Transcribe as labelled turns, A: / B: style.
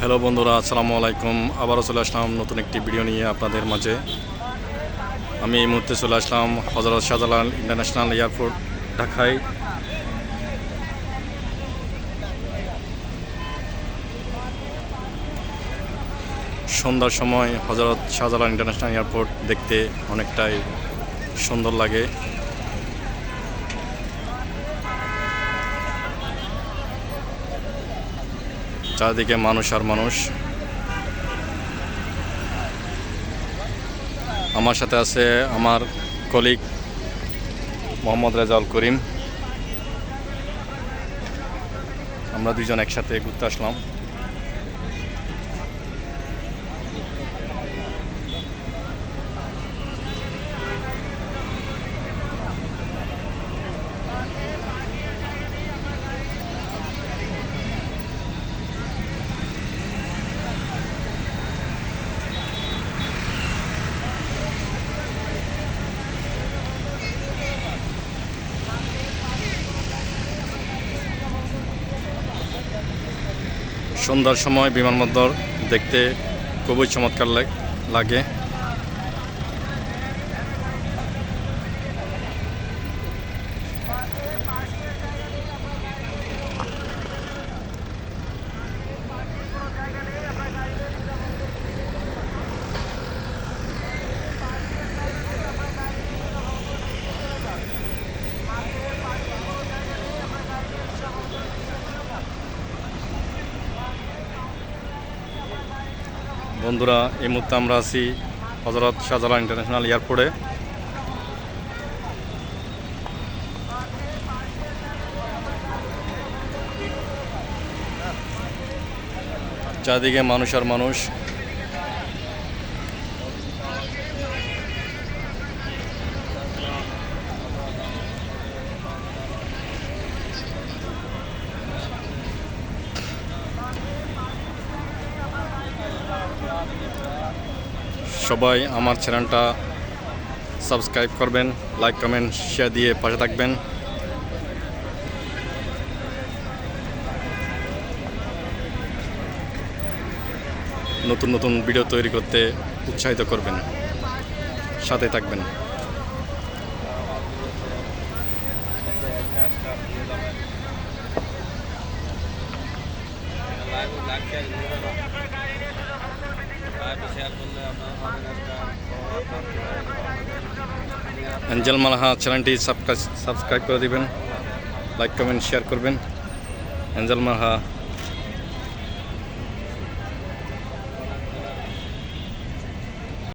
A: Hello বন্ধুরা, আসসালামু আলাইকুম। আবারও চলে আসলাম নতুন একটি ভিডিও নিয়ে আপনাদের মাঝে। আমি এই মুহূর্তে চলে আসলাম হযরত শাহজালাল ইন্টারন্যাশনাল এয়ারপোর্ট, ঢাকায়। সন্ধ্যার সময় হযরত শাহজালাল ইন্টারন্যাশনাল এয়ারপোর্ট দেখতে অনেকটাই সুন্দর লাগে। চারদিকে মানুষ আর মানুষ। আমার সাথে আছে আমার কলিগ মোহাম্মদ রেজাউল করিম। আমরা দুইজন একসাথে ঘুরতে আসলাম। সন্ধ্যার সময় বিমানবন্দর দেখতে খুবই চমৎকার লাগে। বন্ধুরা, এই মুহূর্তে আমরা আছি হযরত শাহজালাল ইন্টারন্যাশনাল এয়ারপোর্টে। চারদিকে মানুষ আর মানুষ। সবাই আমার চ্যানেলটা সাবস্ক্রাইব করবেন, লাইক কমেন্ট শেয়ার দিয়ে পাশে থাকবেন। নতুন নতুন ভিডিও তৈরি করতে উৎসাহিত করবেন, সাথে থাকবেন। এঞ্জেল মালহা চ্যানেলটি সাবস্ক্রাইব করে দিবেন, লাইক কমেন্ট শেয়ার করবেন। এঞ্জেল মালহা।